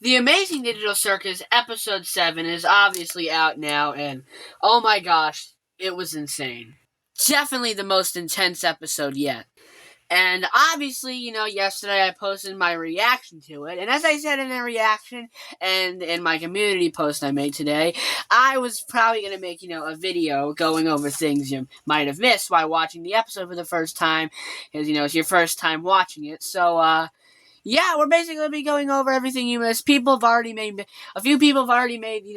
The Amazing Digital Circus Episode 7 is obviously out now, and oh my gosh, it was insane. Definitely the most intense episode yet. And obviously, yesterday I posted my reaction to it, and as I said in the reaction and in my community post I made today, I was probably going to make, a video going over things you might have missed while watching the episode for the first time, because, it's your first time watching it, so, yeah, we're basically going to be going over everything you missed. A few people have already made,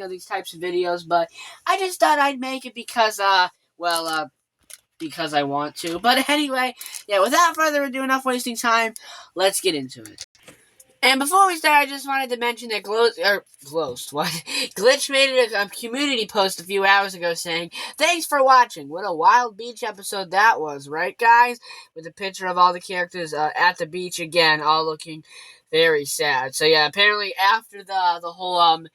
these types of videos, but I just thought I'd make it because I want to. But anyway, yeah, without further ado, enough wasting time, let's get into it. And before we start, I just wanted to mention that Glitch made a community post a few hours ago saying, "Thanks for watching." What a wild beach episode that was, right, guys? With a picture of all the characters at the beach again, all looking very sad. So yeah, apparently after the whole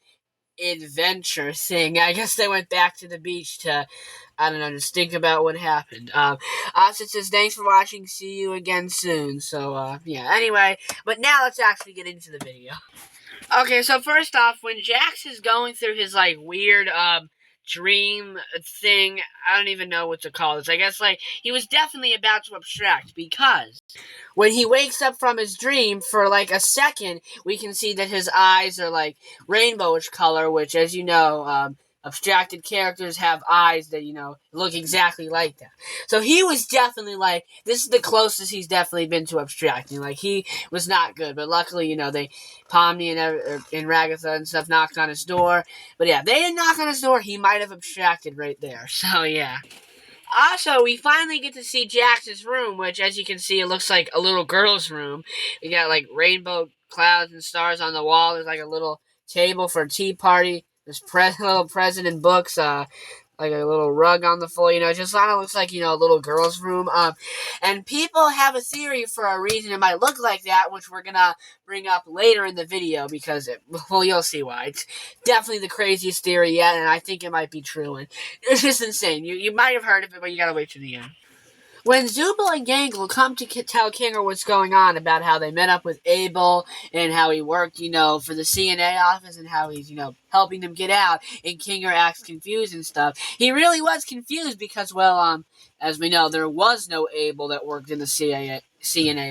adventure thing, I guess they went back to the beach to, I don't know, just think about what happened. Austin says, "Thanks for watching, see you again soon." So, yeah, anyway, but now let's actually get into the video. Okay, so first off, when Jax is going through his, weird, dream thing, I don't even know what to call this. I guess, he was definitely about to abstract, because when he wakes up from his dream, for, a second, we can see that his eyes are, rainbowish color, which, as you know, abstracted characters have eyes that, look exactly like that. So he was definitely, this is the closest he's definitely been to abstracting. He was not good, but luckily, Pomni and Ragatha and stuff knocked on his door. But yeah, they didn't knock on his door, he might have abstracted right there. So yeah. Also, we finally get to see Jax's room, which, as you can see, it looks like a little girl's room. We got, rainbow clouds and stars on the wall. There's, a little table for a tea party. There's little president books, a little rug on the floor, it just kind of looks like, a little girl's room. And people have a theory for a reason it might look like that, which we're gonna bring up later in the video, because you'll see why. It's definitely the craziest theory yet, and I think it might be true, and it's just insane. You might have heard of it, but you gotta wait till the end. When Zubul and Gangle come to tell Kinger what's going on, about how they met up with Abel and how he worked, for the CNA office, and how he's, helping them get out, and Kinger acts confused and stuff. He really was confused because, as we know, there was no Abel that worked in the CNA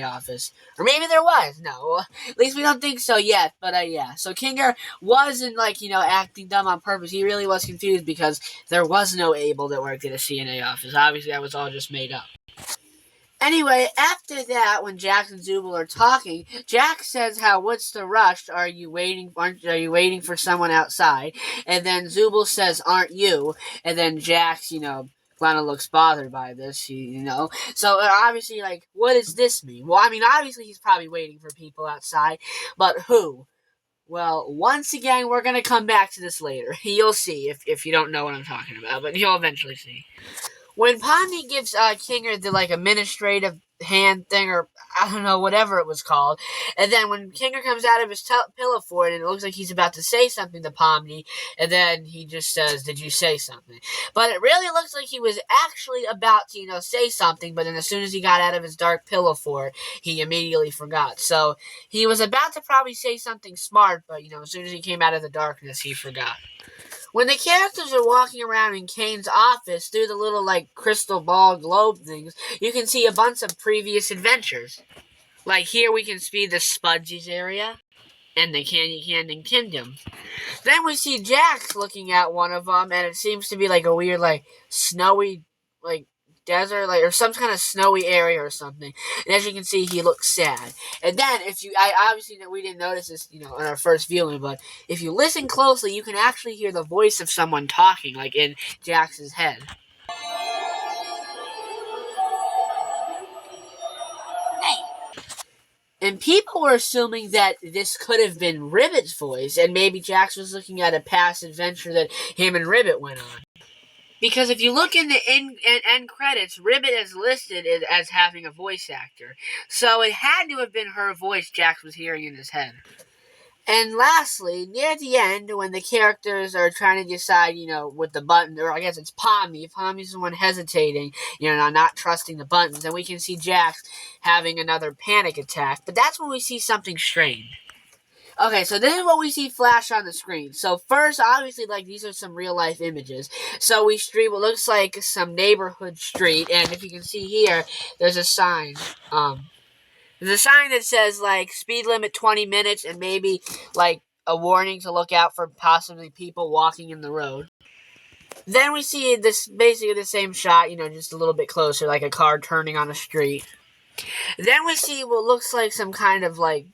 office. Or maybe there was. No, at least we don't think so yet. But, yeah. So Kinger wasn't, acting dumb on purpose. He really was confused because there was no Abel that worked in a CNA office. Obviously, that was all just made up. Anyway, after that, when Jax and Zubul are talking, Jax says, "What's the rush? Are you waiting for someone outside?" And then Zubul says, "Aren't you?" And then Jax, kind of looks bothered by this, So, obviously, what does this mean? Well, I mean, obviously he's probably waiting for people outside, but who? Well, once again, we're going to come back to this later. You'll see if you don't know what I'm talking about, but you'll eventually see. When Pomni gives Kinger the, administrative hand thing, or I don't know, whatever it was called, and then when Kinger comes out of his pillow fort, and it looks like he's about to say something to Pomni, and then he just says, "Did you say something?" But it really looks like he was actually about to, say something, but then as soon as he got out of his dark pillow fort, he immediately forgot. So he was about to probably say something smart, but, as soon as he came out of the darkness, he forgot. When the characters are walking around in Kane's office through the little, crystal ball globe things, you can see a bunch of previous adventures. Here we can see the Spudgies area and the Candy Kingdom. Then we see Jax looking at one of them, and it seems to be, a weird, snowy, desert, or some kind of snowy area or something. And as you can see, he looks sad. And then, obviously we didn't notice this, in our first viewing, but if you listen closely, you can actually hear the voice of someone talking, in Jax's head. Hey! And people were assuming that this could have been Ribbit's voice, and maybe Jax was looking at a past adventure that him and Ribbit went on. Because if you look in the end credits, Ribbit is listed as having a voice actor. So it had to have been her voice Jax was hearing in his head. And lastly, near the end, when the characters are trying to decide, with the button, or I guess it's Pomni. Pomni's the one hesitating, not trusting the buttons. And we can see Jax having another panic attack. But that's when we see something strange. Okay, so this is what we see flash on the screen. So first, obviously, like, these are some real-life images. So we stream what looks like some neighborhood street, and if you can see here, there's a sign. There's a sign that says, like, speed limit 20 minutes, and maybe, like, a warning to look out for possibly people walking in the road. Then we see this, basically the same shot, just a little bit closer, like a car turning on a street. Then we see what looks like some kind of, like,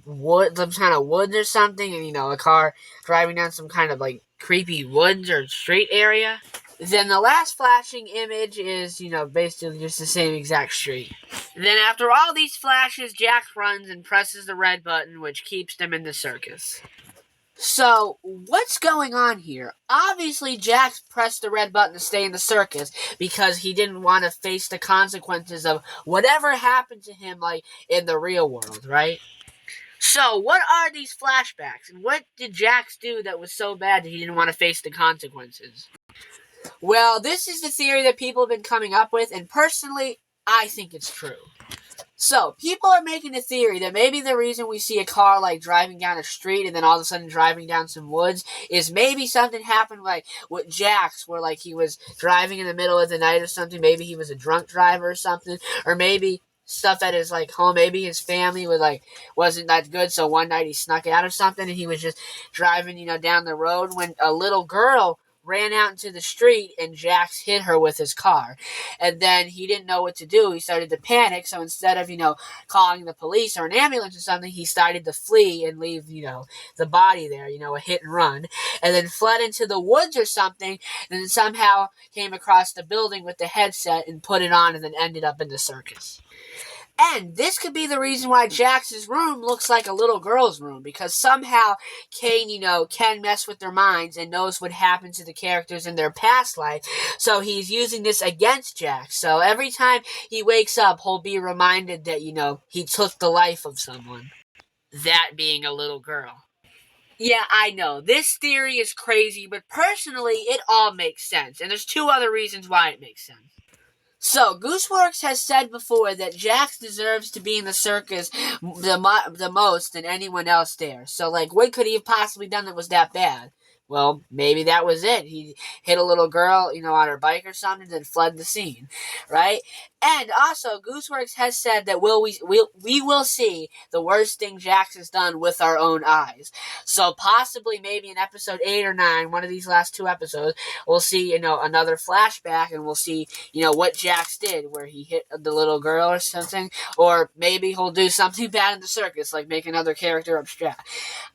woods or something, and, a car driving down some kind of, like, creepy woods or street area. Then the last flashing image is, basically just the same exact street. Then after all these flashes, Jax runs and presses the red button, which keeps them in the circus. So, what's going on here? Obviously, Jax pressed the red button to stay in the circus because he didn't want to face the consequences of whatever happened to him, like, in the real world, right? So, what are these flashbacks? And what did Jax do that was so bad that he didn't want to face the consequences? Well, this is the theory that people have been coming up with, and personally, I think it's true. So, people are making a theory that maybe the reason we see a car, like, driving down a street and then all of a sudden driving down some woods is maybe something happened, like, with Jax, where, like, he was driving in the middle of the night or something. Maybe he was a drunk driver or something. Or maybe stuff at his, like, home. Maybe his family was, like, wasn't that good, so one night he snuck out or something, and he was just driving, down the road when a little girl ran out into the street and Jax hit her with his car. And then he didn't know what to do. He started to panic. So instead of, calling the police or an ambulance or something, he started to flee and leave, the body there, a hit and run. And then fled into the woods or something. And then somehow came across the building with the headset and put it on and then ended up in the circus. And this could be the reason why Jax's room looks like a little girl's room, because somehow Kane, can mess with their minds and knows what happened to the characters in their past life, so he's using this against Jax. So every time he wakes up, he'll be reminded that, he took the life of someone. That being a little girl. Yeah, I know, this theory is crazy, but personally, it all makes sense, and there's two other reasons why it makes sense. So, Gooseworks has said before that Jax deserves to be in the circus the most than anyone else there. So, like, what could he have possibly done that was that bad? Well, maybe that was it. He hit a little girl, on her bike or something, then fled the scene, right? And also, Gooseworks has said that we will see the worst thing Jax has done with our own eyes. So possibly, maybe in episode 8 or 9, one of these last two episodes, we'll see, another flashback, and we'll see, what Jax did, where he hit the little girl or something, or maybe he'll do something bad in the circus, like make another character abstract.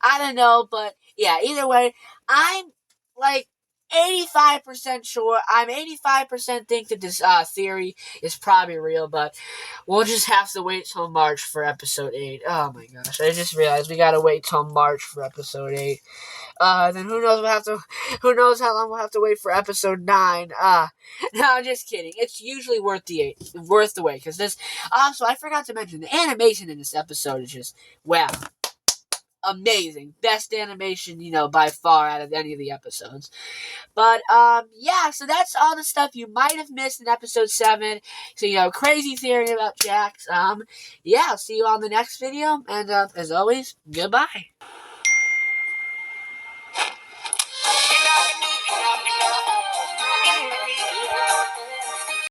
I don't know, but yeah, either way, I'm, like, 85% sure. I'm 85% think that this theory is probably real, but we'll just have to wait till March for episode 8. Oh my gosh, I just realized we gotta wait till March for episode 8. Then who knows how long we'll have to wait for episode 9. No, I'm just kidding. It's usually worth the wait, because this, also, I forgot to mention, the animation in this episode is just, wow. Amazing. Best animation, by far out of any of the episodes. But, yeah, so that's all the stuff you might have missed in episode 7. So, crazy theory about Jax. Yeah, I'll see you on the next video, and, as always, goodbye.